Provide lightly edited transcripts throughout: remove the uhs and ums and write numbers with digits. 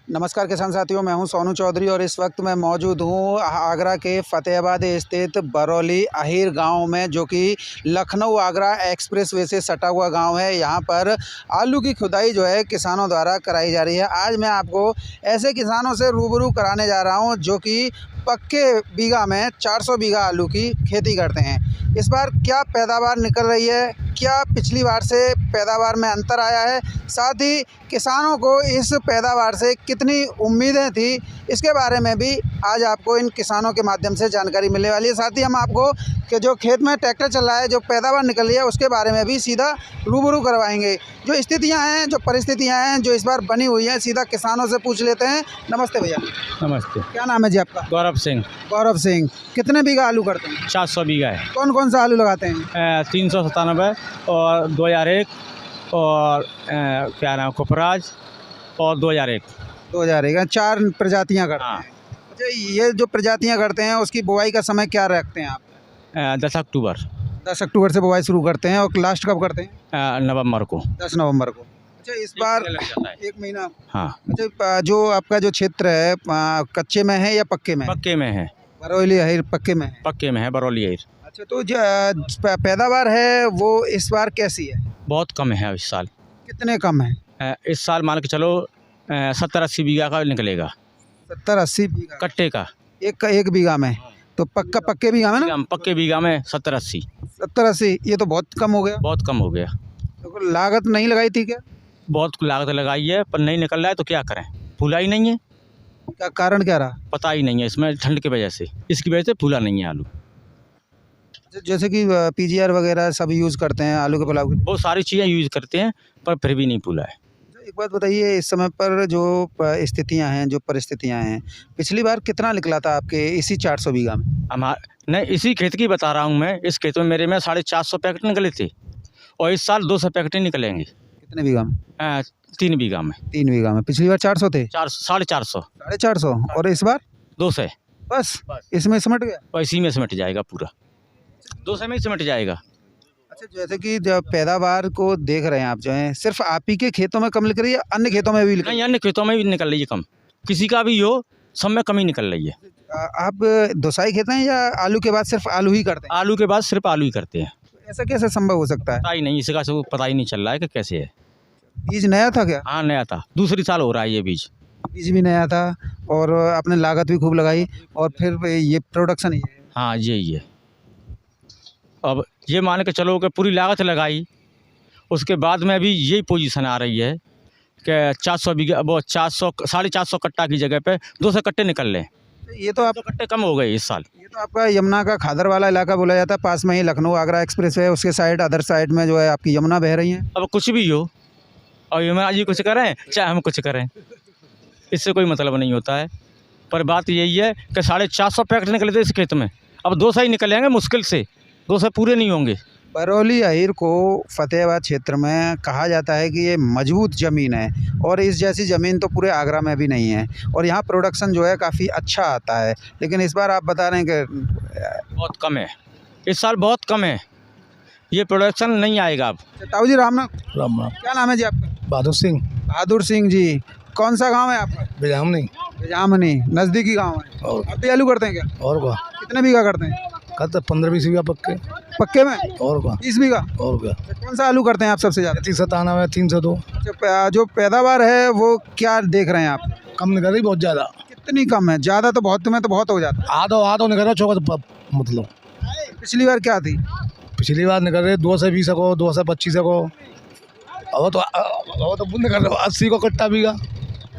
नमस्कार किसान साथियों, मैं हूं सोनू चौधरी और इस वक्त मैं मौजूद हूं आगरा के फतेहाबाद स्थित बरौली अहीर गांव में, जो कि लखनऊ आगरा एक्सप्रेसवे से सटा हुआ गांव है। यहां पर आलू की खुदाई जो है किसानों द्वारा कराई जा रही है। आज मैं आपको ऐसे किसानों से रूबरू कराने जा रहा हूं जो कि पक्के बीघा में 400 बीघा आलू की खेती करते हैं। इस बार क्या पैदावार निकल रही है, क्या पिछली बार से पैदावार में अंतर आया है, साथ ही किसानों को इस पैदावार से कितनी उम्मीदें थी, इसके बारे में भी आज आपको इन किसानों के माध्यम से जानकारी मिलने वाली है। साथ ही हम आपको कि जो खेत में ट्रैक्टर चल रहा है, जो पैदावार निकल रही है, उसके बारे में भी सीधा रूबरू करवाएंगे। जो स्थितियां हैं, जो परिस्थितियां हैं जो इस बार बनी हुई हैं, सीधा किसानों से पूछ लेते हैं। नमस्ते भैया। नमस्ते। क्या नाम है जी आपका? गौरव सिंह। गौरव सिंह। कितने बीघा आलू करते हैं? 400 बीघा है। कौन कौन सा आलू लगाते हैं? 397 और 2001 और क्या नाम कुपराज और 2001। 2001 4 प्रजातियां करते हैं। हाँ। अच्छा, ये जो प्रजातियां करते हैं उसकी बुआई का समय क्या रखते हैं आप? 10 अक्टूबर। 10 अक्टूबर से बुआई शुरू करते हैं और लास्ट कब करते हैं? नवंबर को। 10 नवंबर को। अच्छा, इस बार लग जाता है। 1 महीना। हाँ, अच्छा, जो आपका जो क्षेत्र है कच्चे में है या पक्के में? पक्के में है। बरौली अहीर पक्के में है। पक्के में है बरौली अहीर। अच्छा, तो जो पैदावार है वो इस बार कैसी है? बहुत कम है इस साल। कितने कम है? इस साल मान के चलो 70-80 बीघा का निकलेगा। 70-80 बीघा कट्टे का। एक बीघा में? तो पक्के बीघा में ना? पक्के बीघा में 70-80। 70-80 ये तो बहुत कम हो गया। बहुत कम हो गया। तो लागत नहीं लगाई थी क्या? बहुत लागत लगाई है पर नहीं निकल रहा है, तो क्या करें? फूला ही नहीं है। क्या कारण क्या रहा? पता ही नहीं है, इसमें ठंड की वजह से, इसकी वजह से फूला नहीं है आलू। जैसे कि पीजीआर वगैरह सब यूज़ करते हैं आलू के पुलाव के लिए। बहुत सारी चीज़ें यूज़ करते हैं पर फिर भी नहीं फूला है। एक बात बताइए, इस समय पर जो स्थितियां हैं, जो परिस्थितियां हैं, पिछली बार कितना निकला था आपके इसी 400 बीघा में? नहीं, इसी खेत की बता रहा हूँ मैं। इस खेत में मेरे में 450 पैकेट निकले थे और इस साल 200 पैकेट ही निकलेंगे। कितने बीघा में? 3 बीघा में। 3 बीघा में। पिछली बार 400 थे? 450। 450। और इस बार 200। बस इसमें सिमट गया? और इसी में सिमट जाएगा पूरा। 200 में ही सिमट जाएगा। अच्छा, जैसे कि जब पैदावार को देख रहे हैं आप, जो है सिर्फ आप ही के खेतों में कम निकल रही है, अन्य खेतों में भी निकल? नहीं, अन्य खेतों में भी निकल रही है कम। किसी का भी हो, सब में कम ही निकल रही है। आप दोसाई खेत हैं या आलू के बाद सिर्फ आलू ही करते हैं? आलू के बाद सिर्फ आलू ही करते हैं। ऐसा कैसे संभव हो सकता है? पता ही नहीं, इसका सब पता ही नहीं चल रहा है कि कैसे है। बीज नया था क्या? हाँ, नया था। दूसरी साल हो रहा है ये बीज। बीज भी नया था और आपने लागत भी खूब लगाई और फिर ये प्रोडक्शन ही है। हाँ, यही है। अब ये मान के चलो कि पूरी लागत लगाई, उसके बाद में भी यही पोजीशन आ रही है कि 400 बीघा, वो 400 450 कट्टा की जगह पे 200 कट्टे निकल लें। ये तो आप 200 कट्टे कम हो गए इस साल। ये तो आपका यमुना का खादर वाला इलाका बोला जाता है। पास में ही लखनऊ आगरा एक्सप्रेस है, उसके साइड अदर साइड में जो है आपकी यमुना बह रही है। अब कुछ भी हो और यमुना जी कुछ करें चाहे हम कुछ करें, इससे कोई मतलब नहीं होता है। पर बात यही है कि 450 पैकेट निकले थे इस खेत में, अब 200 ही निकलेंगे मुश्किल से। 200 पूरे नहीं होंगे। बरौली अहीर को फतेहाबाद क्षेत्र में कहा जाता है कि ये मजबूत ज़मीन है और इस जैसी ज़मीन तो पूरे आगरा में भी नहीं है और यहाँ प्रोडक्शन जो है काफ़ी अच्छा आता है। लेकिन इस बार आप बता रहे हैं कि बहुत कम है, इस साल बहुत कम है, ये प्रोडक्शन नहीं आएगा अब। ताऊ जी राम नाम। राम राम। क्या नाम है जी आपका? बहादुर सिंह। बहादुर सिंह जी। कौन सा गांव है आपका? बिजामनी। जामनी नज़दीकी गांव है। और आप भी आलू करते हैं क्या? और क्या कितने बीघा करते हैं? कहते 15-20 बीघा पक्के। पक्के में? और क्या 20 बीघा। और क्या कौन सा आलू करते हैं आप सबसे ज़्यादा? 397 302। जो पैदावार है वो क्या देख रहे हैं आप? कम निकल रही बहुत ज़्यादा। कितनी कम है? ज़्यादा तो बहुत में तो बहुत हो जाता आधो निकल रहा चौका मतलब। है। पिछली बार क्या थी? पिछली बार निकल रहे 220 को 225 को। अब तो निकल रहा 80 को कट्टा बीघा।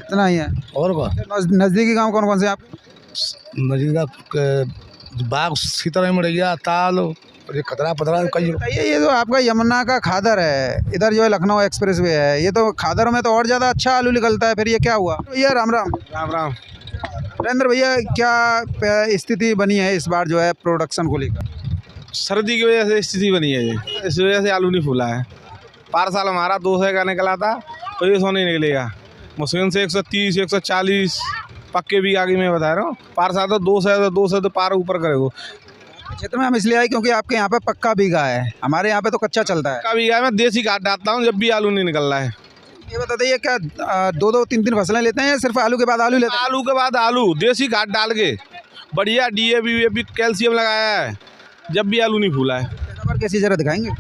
इतना ही है। और क्या नज़दीकी गांव कौन कौन से आप? नजीक बाग सीताराम में रहिया ताल और ये खतरा पतरा कई। ये जो आपका यमुना का खादर है, इधर जो है लखनऊ एक्सप्रेस वे है, ये तो खादर में तो और ज़्यादा अच्छा आलू निकलता है। फिर ये क्या हुआ? भैया राम राम। राम राम। नरेंद्र भैया, क्या स्थिति बनी है इस बार जो है प्रोडक्शन को लेकर? सर्दी की वजह से स्थिति बनी है, ये इस वजह से आलू नहीं फूला है। पार साल हमारा 200 का निकला था, तो ये 100 नहीं निकलेगा। मुश्किल से 130 140 पक्के भी आगे मैं बता रहा हूँ। पार साल तो 200 तो पार ऊपर करेगा। क्षेत्र में हम इसलिए आए क्योंकि आपके यहाँ पे पक्का बीघा है, हमारे यहाँ पे तो कच्चा चलता है। पक्का बीघा है, मैं देसी खाद डालता हूँ जब भी आलू नहीं निकल रहा है। ये बताइए क्या 2-2 3-3 फसलें लेते हैं या सिर्फ आलू के बाद आलू लेते हैं? आलू के बाद आलू, देसी खाद डाल के बढ़िया DAP कैल्शियम लगाया है, जब भी आलू नहीं फूला है। पैदावार कैसी जरा दिखाएंगे?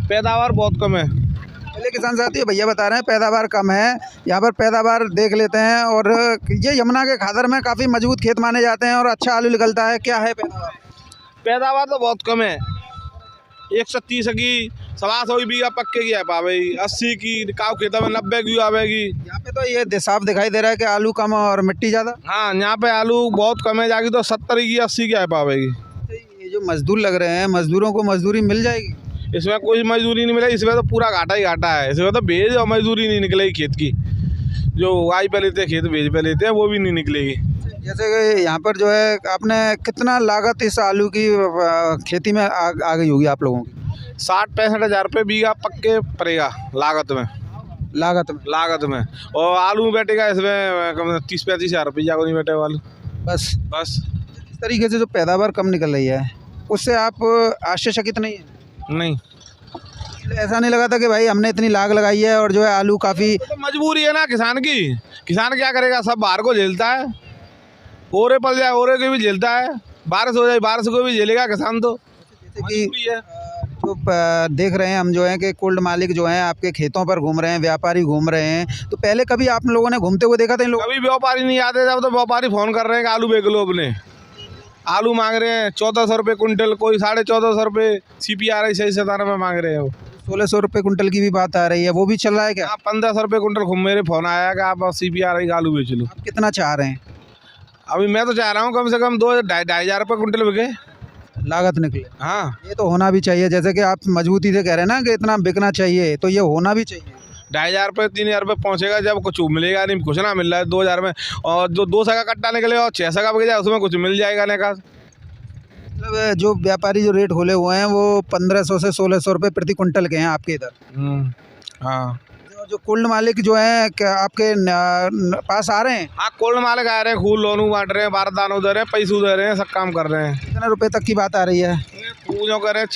पैदावार बहुत कम है। पहले किसान साथी भैया बता रहे हैं पैदावार कम है, यहाँ पर पैदावार देख लेते हैं। और ये यमुना के खादर में काफ़ी मजबूत खेत माने जाते हैं और अच्छा आलू निकलता है। क्या है पैदावार? पैदावार तो बहुत कम है, 130 की 125 बीघा पक्के की है पावेगी, 80 की काव खेतों में 90 की आवेगी। यहाँ पे तो ये साफ दिखाई दे रहा है कि आलू कम और मिट्टी ज़्यादा। हाँ, यहाँ पे आलू बहुत कम है, जाके तो 70 की 80 की आ पावेगी। ये जो मजदूर लग रहे हैं, मजदूरों को मजदूरी मिल जाएगी? इसमें कोई मजदूरी नहीं मिलेगी, इसमें तो पूरा घाटा ही घाटा है। इसमें तो बेज और मजदूरी नहीं निकलेगी खेत की, जो उगाई पे लेते हैं खेत बेच पे लेते हैं वो भी नहीं निकलेगी। जैसे कि यहाँ पर जो है आपने कितना लागत इस आलू की खेती में आ गई होगी आप लोगों की? 60-65 हज़ार रुपये बीघा पक्के पड़ेगा लागत में। लागत में और आलू में बैठेगा इसमें कम 30-35 हज़ार रुपये को नहीं बैठेगा आलू। बस इस तरीके से जो पैदावार कम निकल रही है उससे आप आश्चर्यचकित नहीं है? नहीं, ऐसा नहीं लगा था कि भाई हमने इतनी लाग लगाई है और जो है आलू काफ़ी? तो मजबूरी है ना किसान की। किसान क्या करेगा, सब बाहर को झेलता है, ओरे पड़ जाए ओरे को भी झेलता है, बारिश हो जाए बारिश को भी झेलेगा किसान। तो जैसे कि तो देख रहे हैं हम जो है कि कोल्ड मालिक जो हैं आपके खेतों पर घूम रहे हैं, व्यापारी घूम रहे हैं, तो पहले कभी आप लोगों ने घूमते हुए देखा था इन लोगों? कभी व्यापारी नहीं आते, जब तो व्यापारी फ़ोन कर रहे हैं कि आलू बेच लो अपने। आलू मांग रहे हैं 1400 रुपये कुंटल, कोई 1450 रुपये CPRI सही सताना में मांग रहे हैं। वो 1600 रुपये कुंटल की भी बात आ रही है, वो भी चल रहा है क्या? 1500 रुपये कुंटल घूम मेरे फ़ोन आया कि आप CPRI का आलू बेच लो। आप कितना चाह रहे हैं? अभी मैं तो चाह रहा हूँ कम से कम 2-2.5 हज़ार रुपये कुंटल बिके। लागत निकले। हाँ, ये तो होना भी चाहिए, जैसे कि आप मजबूती से कह रहे हैं ना कि इतना बिकना चाहिए, तो ये होना भी चाहिए। 2.5 हज़ार रुपये 3 हज़ार रुपये पहुँचेगा जब कुछ मिलेगा नहीं, कुछ ना मिल रहा है 2000 में। और जो 200 का कट्टा निकले और 600 का बिक जाए उसमें कुछ मिल जाएगा ना का। मतलब जो व्यापारी जो रेट खोले हुए हैं वो 1500 से 1600 रुपये प्रति कुंटल के हैं आपके इधर। हाँ, जो कोल्ड मालिक जो है क्या आपके पास आ रहे हैं? हाँ, कोल्ड मालिक आ रहे हैं, खूल लोनू बांट रहे हैं, बारदान दे रहे हैं, पैसे दे रहे हैं, सब काम कर रहे हैं। कितने रुपए तक की बात आ रही है? जो कह रहे हैं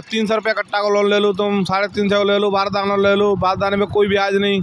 300 रुपये कट्टा को लोन ले लो, तुम 350 को ले लो, बारदाना ले लो, बारदाने में कोई ब्याज नहीं।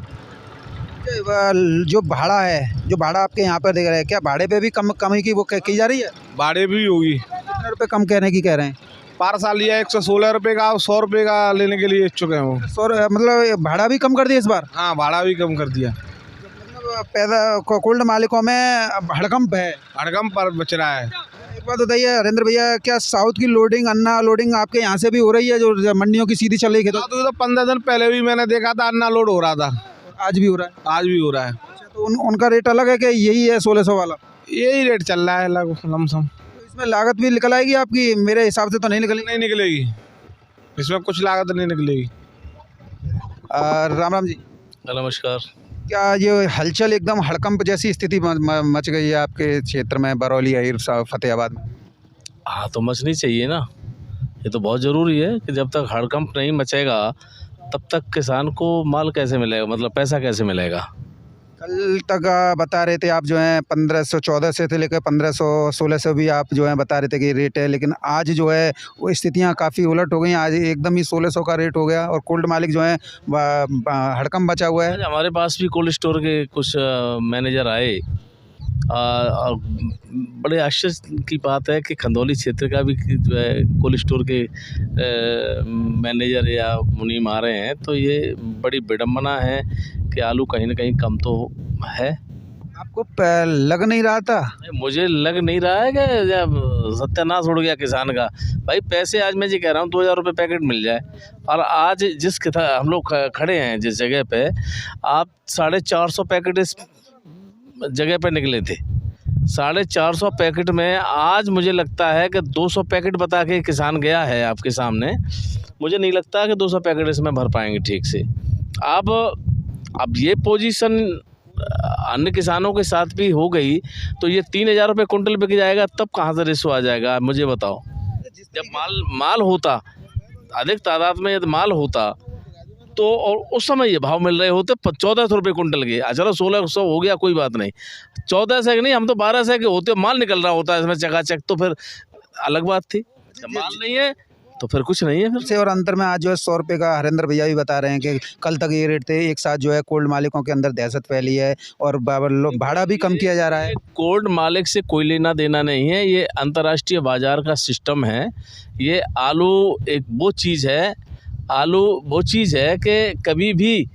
जो भाड़ा है, जो भाड़ा आपके यहाँ पर देख रहे हैं, क्या भाड़े पे भी कमी की वो की जा रही है? भाड़े भी होगी। कितने रुपये कम कहने की कह रहे हैं? पारसा लिया 116 रुपये का, 100 रुपये का लेने के लिए इच्छुक हैं वो। 100 मतलब भाड़ा भी कम कर दिया इस बार? हाँ, भाड़ा भी कम कर दिया। मतलब कोल्ड मालिकों में हड़कंप है, हड़कंप पर बच रहा है। एक बात बताइए हरेंद्र भैया, क्या साउथ की लोडिंग अन्ना लोडिंग आपके यहाँ से भी हो रही है, जो मंडियों की सीधी चल रही है? तो 15 दिन पहले भी मैंने देखा था अन्ना लोड हो रहा था, आज भी हो रहा है? आज भी हो रहा है। तो उनका रेट अलग है कि यही है 1600 वाला? यही रेट चल रहा है लमसम। तो इसमें लागत भी निकल आएगी आपकी? मेरे हिसाब से तो नहीं निकलेगी, इसमें कुछ लागत नहीं निकलेगी। राम राम जी, नमस्कार। क्या ये हलचल एकदम हड़कंप जैसी स्थिति मच गई है आपके क्षेत्र में, बरौली अहीर फतेहाबाद में? हाँ, तो मचनी चाहिए ना, ये तो बहुत ज़रूरी है कि जब तक हड़कंप नहीं मचेगा तब तक किसान को माल कैसे मिलेगा, मतलब पैसा कैसे मिलेगा। कल तक बता रहे थे आप जो है 1514 से थे लेकर 1500-1600 भी आप जो है बता रहे थे कि रेट है, लेकिन आज जो है वो स्थितियां काफ़ी उलट हो गई। आज एकदम ही 1600 का रेट हो गया और कोल्ड मालिक जो है हड़कंप बचा हुआ है। आज हमारे पास भी कोल्ड स्टोर के कुछ मैनेजर आए और बड़े आश्चर्य की बात है कि खंदौली क्षेत्र का भी जो है कोल्ड स्टोर के मैनेजर या मुनीम आ रहे हैं, तो ये बड़ी विडम्बना है कि आलू कहीं ना कहीं कम तो है। आपको लग नहीं रहा था? मुझे लग नहीं रहा है कि जब सत्यानाश उड़ गया किसान का। भाई पैसे आज मैं जी कह रहा हूँ 2000 रुपये पैकेट मिल जाए, और आज जिस हम लोग खड़े हैं जिस जगह पे, आप 450 पैकेट इस जगह पे निकले थे। 450 पैकेट में आज मुझे लगता है कि 200 पैकेट बता के किसान गया है आपके सामने। मुझे नहीं लगता कि 200 पैकेट इसमें भर पाएंगे ठीक से। अब ये पोजीशन अन्य किसानों के साथ भी हो गई तो ये 3000 रुपये कुंटल बिक जाएगा, तब कहाँ से रिश्व आ जाएगा आप मुझे बताओ। जब माल होता अधिक तादाद में, यदि माल होता तो और उस समय ये भाव मिल रहे होते 1400 रुपये कुंटल के। चलो 1600 हो गया कोई बात नहीं, 1400 के नहीं, हम तो 1200 के होते, माल निकल रहा होता है इसमें चकाचक, तो फिर अलग बात थी। जब माल नहीं है तो फिर कुछ नहीं है फिर। से और अंतर में आज जो है 100 रुपये का हरेंद्र भैया भी बता रहे हैं कि कल तक ये रेट थे, एक साथ जो है कोल्ड मालिकों के अंदर दहशत फैली है और भाड़ा भी कम किया जा रहा है। कोल्ड मालिक से कोई लेना देना नहीं है, ये अंतर्राष्ट्रीय बाजार का सिस्टम है। ये आलू एक वो चीज़ है कि कभी भी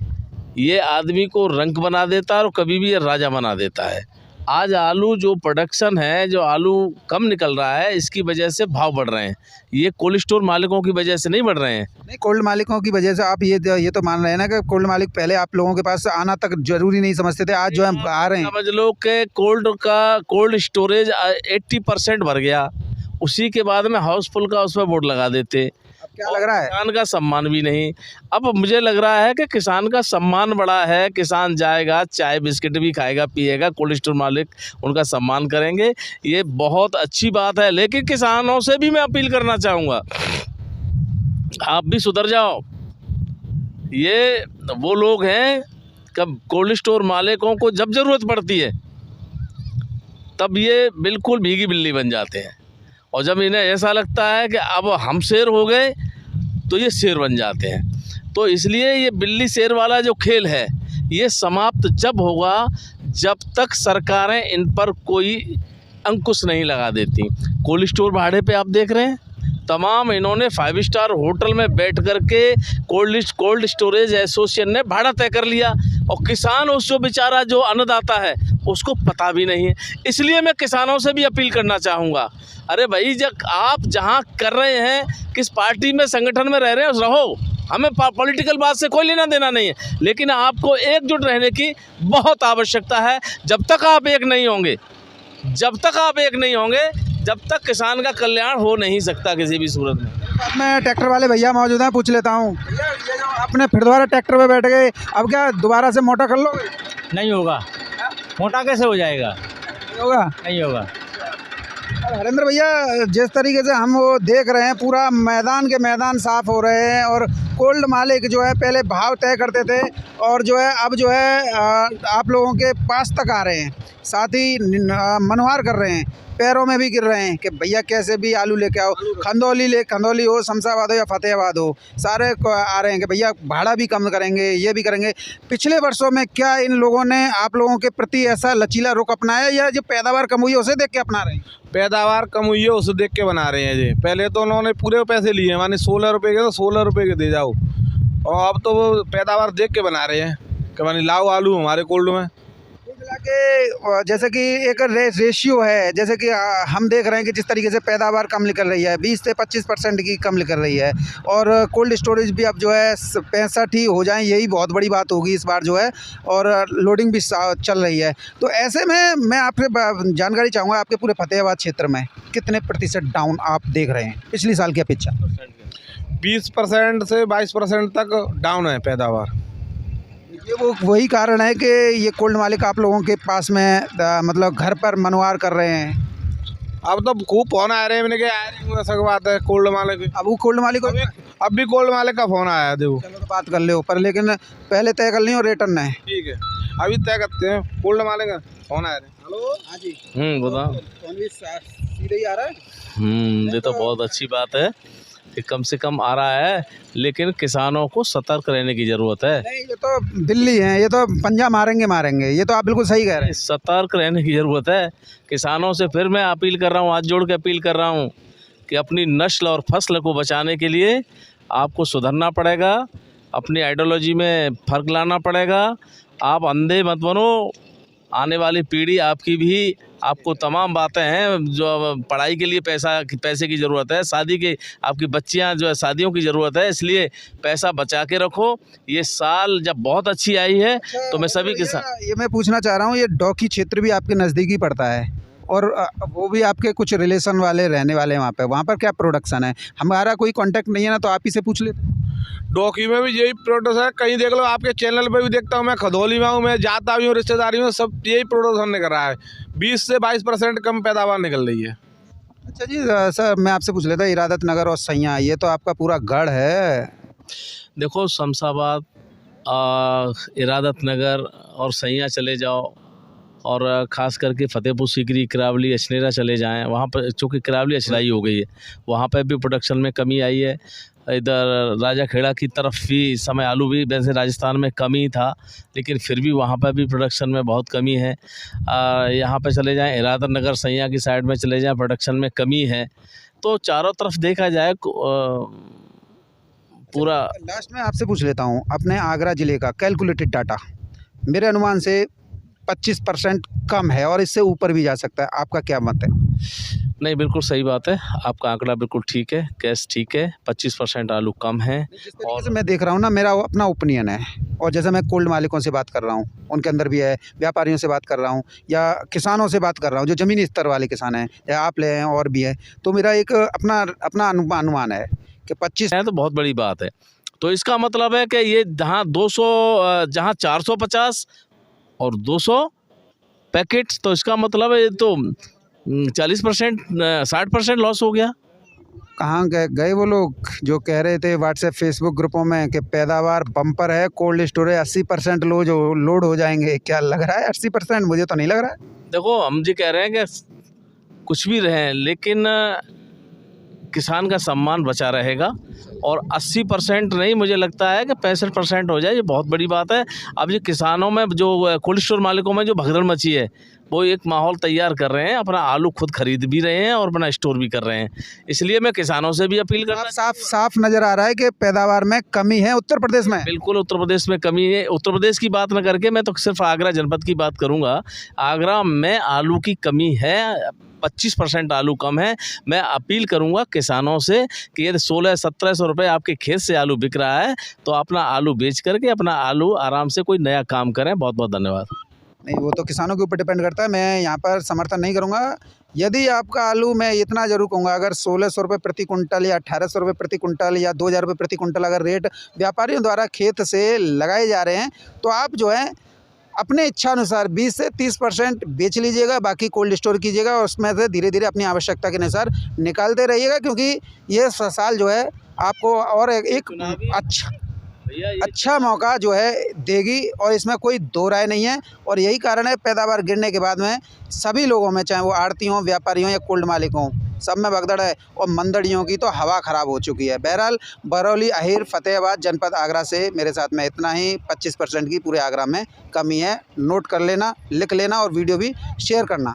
ये आदमी को रंक बना देता है और कभी भी ये राजा बना देता है। आज आलू जो प्रोडक्शन है, जो आलू कम निकल रहा है, इसकी वजह से भाव बढ़ रहे हैं। ये कोल्ड स्टोर मालिकों की वजह से नहीं बढ़ रहे हैं। नहीं, कोल्ड मालिकों की वजह से आप ये तो मान रहे हैं ना कि कोल्ड मालिक पहले आप लोगों के पास आना तक जरूरी नहीं समझते थे, आज जो है आ रहे हैं। समझ लो कि कोल्ड स्टोरेज 80% भर गया, उसी के बाद में हाउसफुल का उस पर बोर्ड लगा देते। अब क्या लग रहा है? किसान का सम्मान भी नहीं। अब मुझे लग रहा है कि किसान का सम्मान बड़ा है। किसान जाएगा, चाय बिस्किट भी खाएगा पिएगा, कोल्ड स्टोर मालिक उनका सम्मान करेंगे, ये बहुत अच्छी बात है। लेकिन किसानों से भी मैं अपील करना चाहूँगा, आप भी सुधर जाओ। ये वो लोग हैं कब कोल्ड स्टोर मालिकों को जब ज़रूरत पड़ती है तब ये बिल्कुल भीगी बिल्ली बन जाते हैं, और जब इन्हें ऐसा लगता है कि अब हम शेर हो गए तो ये शेर बन जाते हैं। तो इसलिए ये बिल्ली शेर वाला जो खेल है ये समाप्त जब होगा जब तक सरकारें इन पर कोई अंकुश नहीं लगा देती। कोल्ड स्टोर भाड़े पे आप देख रहे हैं, तमाम इन्होंने 5 स्टार होटल में बैठ कर के कोल्ड स्टोरेज एसोसिएशन ने भाड़ा तय कर लिया, और किसान उस जो बेचारा जो अन्नदाता है उसको पता भी नहीं है। इसलिए मैं किसानों से भी अपील करना चाहूँगा, अरे भाई जब आप जहाँ कर रहे हैं, किस पार्टी में संगठन में रह रहे हैं रहो, हमें पॉलिटिकल बात से कोई लेना देना नहीं है, लेकिन आपको एकजुट रहने की बहुत आवश्यकता है। जब तक आप एक नहीं होंगे जब तक किसान का कल्याण हो नहीं सकता किसी भी सूरत में। मैं ट्रैक्टर वाले भैया मौजूद हैं, पूछ लेता हूँ। भैया ये जो अपने फिर दोबारा ट्रैक्टर पे बैठ गए, अब क्या दोबारा से मोटा कर लोगे? नहीं होगा, मोटा कैसे हो जाएगा? नहीं होगा। नहीं होगा। और हरेंद्र भैया, जिस तरीके से हम वो देख रहे हैं, पूरा मैदान साफ हो रहे हैं, और कोल्ड मालिक जो है पहले भाव तय करते थे और जो है अब जो है आप लोगों के पास तक आ रहे हैं, साथ ही मनवार कर रहे हैं, पैरों में भी गिर रहे हैं कि भैया कैसे भी आलू लेके आओ, खंदौली हो, शमशाबाद हो या फतेहाबाद हो, सारे आ रहे हैं कि भैया भाड़ा भी कम करेंगे, ये भी करेंगे। पिछले वर्षों में क्या इन लोगों ने आप लोगों के प्रति ऐसा लचीला रुख अपनाया, या जो पैदावार कम हुई है उसे देख के अपना रहे हैं? पैदावार कम हुई है उसे देख के बना रहे हैं जी। पहले तो उन्होंने पूरे पैसे लिए, माने 16 रुपये के तो 16 रुपये के दे जाओ, और अब तो वो पैदावार देख के बना रहे हैं कि माने लाओ आलू हमारे कोल्ड में। के जैसे कि एक रेशियो है, जैसे कि हम देख रहे हैं कि जिस तरीके से पैदावार कम निकल रही है, 20 से 25% की कम निकल रही है, और कोल्ड स्टोरेज भी अब जो है 65 ही हो जाए, यही बहुत बड़ी बात होगी इस बार जो है, और लोडिंग भी चल रही है। तो ऐसे में मैं आपसे जानकारी चाहूँगा, आपके पूरे फतेहाबाद क्षेत्र में कितने प्रतिशत डाउन आप देख रहे हैं पिछले साल की अपेक्षा? 20% से 22% तक डाउन है पैदावार। ये वही कारण है कि ये कोल्ड मालिक आप लोगों के पास में मतलब घर पर मनवार कर रहे हैं। अब तो खूब फोन आ रहे हैं, मैंने कहा ऐसा बात है कोल्ड मालिक। अब वो कोल्ड मालिक अब भी कोल्ड मालिक का फोन आया है, देखो। चलो तो बात कर ले ऊपर, लेकिन पहले तय कर ली और रिटर्न है। ठीक है, अभी तय करते हैं। कोल्ड मालिक का फोन आया है। हेलो, हाँ जी। बताओ। फोन भी सीधे ही आ रहा है। ये तो बहुत अच्छी बात है कि कम से कम आ रहा है, लेकिन किसानों को सतर्क रहने की ज़रूरत है। नहीं, ये तो दिल्ली है, ये तो पंजा मारेंगे, ये तो आप बिल्कुल सही कह रहे हैं। सतर्क रहने की ज़रूरत है किसानों से। फिर मैं अपील कर रहा हूँ, हाथ जोड़ के अपील कर रहा हूँ कि अपनी नस्ल और फसल को बचाने के लिए आपको सुधरना पड़ेगा, अपनी आइडियोलॉजी में फ़र्क लाना पड़ेगा। आप अंधे मत बनो, आने वाली पीढ़ी आपकी भी, आपको तमाम बातें हैं जो पढ़ाई के लिए पैसे की ज़रूरत है, शादी की, आपकी बच्चियां जो है शादियों की ज़रूरत है, इसलिए पैसा बचा के रखो। ये साल जब बहुत अच्छी आई है तो मैं सभी के साथ ये मैं पूछना चाह रहा हूँ, ये डॉकी क्षेत्र भी आपके नज़दीकी पड़ता है, और वो भी आपके कुछ रिलेशन वाले रहने वाले हैं वहाँ पर क्या प्रोडक्शन है? हमारा कोई कांटेक्ट नहीं है ना, तो आप ही से पूछ लेते। डोकी में भी यही प्रोडक्शन है, कहीं देख लो, आपके चैनल पे भी देखता हूँ, मैं खदौली में हूँ, मैं जाता भी हूँ रिश्तेदारी में, सब यही प्रोडक्शन निकल रहा है। 20 से 22% कम पैदावार निकल रही है। अच्छा जी, सर मैं आपसे पूछ लेता, इरादत नगर और सैया, ये तो आपका पूरा गढ़ है। देखो, शमशाबाद, इरादत नगर और सैया चले जाओ, और ख़ास करके फतेहपुर सीकरी, करावली, अछनेरा चले जाएँ, वहाँ पर चूँकि करावली अछलाई हो गई है, वहाँ पर भी प्रोडक्शन में कमी आई है। इधर राजा खेड़ा की तरफ भी इस समय आलू भी वैसे राजस्थान में कमी था, लेकिन फिर भी वहाँ पर भी प्रोडक्शन में बहुत कमी है। यहाँ पे चले जाएँ इरादत नगर सैया की साइड में चले जाएँ, प्रोडक्शन में कमी है। तो चारों तरफ देखा जाए पूरा। लास्ट में आपसे पूछ लेता हूँ, अपने आगरा ज़िले का कैलकुलेटेड डाटा मेरे अनुमान से 25% कम है और इससे ऊपर भी जा सकता है, आपका क्या मत है? नहीं, बिल्कुल सही बात है, आपका आंकड़ा बिल्कुल ठीक है, कैश ठीक है, 25% आलू कम है। जिस तरीके से मैं देख रहा हूँ ना, मेरा अपना ओपिनियन है, और जैसे मैं कोल्ड मालिकों से बात कर रहा हूँ, उनके अंदर भी है, व्यापारियों से बात कर रहा हूँ या किसानों से बात कर रहा हूँ जो ज़मीनी स्तर वाले किसान हैं या आप ले हैं और भी है, तो मेरा एक अपना अनुमान है कि 25 है तो बहुत बड़ी बात है। तो इसका मतलब है कि ये जहाँ 200 जहाँ 450 और 200 पैकेट, तो इसका मतलब है तो 40% 60% लॉस हो गया। कहाँ गए वो लोग जो कह रहे थे व्हाट्सएप फेसबुक ग्रुपों में कि पैदावार बम्पर है, कोल्ड स्टोरेज 80% लोड हो जाएंगे? क्या लग रहा है 80%? मुझे तो नहीं लग रहा है। देखो, हम जी कह रहे हैं कि कुछ भी रहे, लेकिन किसान का सम्मान बचा रहेगा और 80% नहीं, मुझे लगता है कि 65% हो जाए, ये बहुत बड़ी बात है। अब ये किसानों में जो कोल्ड स्टोर मालिकों में जो भगदड़ मची है, वो एक माहौल तैयार कर रहे हैं, अपना आलू खुद खरीद भी रहे हैं और अपना स्टोर भी कर रहे हैं। इसलिए मैं किसानों से भी अपील करना, साफ नज़र आ रहा है कि पैदावार में कमी है उत्तर प्रदेश में। बिल्कुल उत्तर प्रदेश में कमी है। उत्तर प्रदेश की बात न करके मैं तो सिर्फ आगरा जनपद की बात करूँगा। आगरा में आलू की कमी है, 25% आलू कम है। मैं अपील करूंगा किसानों से कि यदि 1600-1700 रुपये आपके खेत से आलू बिक रहा है तो अपना आलू बेच करके अपना आलू आराम से कोई नया काम करें। बहुत बहुत धन्यवाद। नहीं, वो तो किसानों के ऊपर डिपेंड करता है, मैं यहाँ पर समर्थन नहीं करूँगा। यदि आपका आलू, मैं इतना ज़रूर कहूँगा, अगर 1600 रुपये प्रति कुंटल या 1800 रुपये प्रति कुंटल या 2000 रुपये प्रति कुंटल अगर रेट व्यापारियों द्वारा खेत से लगाए जा रहे हैं, तो आप जो है अपने इच्छा अनुसार 20 से 30% बेच लीजिएगा, बाकी कोल्ड स्टोर कीजिएगा और उसमें से धीरे धीरे अपनी आवश्यकता के अनुसार निकालते रहिएगा, क्योंकि ये साल जो है आपको और एक अच्छा मौका जो है देगी और इसमें कोई दो राय नहीं है। और यही कारण है पैदावार गिरने के बाद में सभी लोगों में, चाहे वो आड़ती हों, व्यापारी हों या कोल्ड मालिक हों, सब में भगदड़ है और मंदड़ियों की तो हवा ख़राब हो चुकी है। बहरहाल बरौली, अहीर, फतेहाबाद जनपद आगरा से मेरे साथ में इतना ही। 25% की पूरे आगरा में कमी है, नोट कर लेना, लिख लेना और वीडियो भी शेयर करना।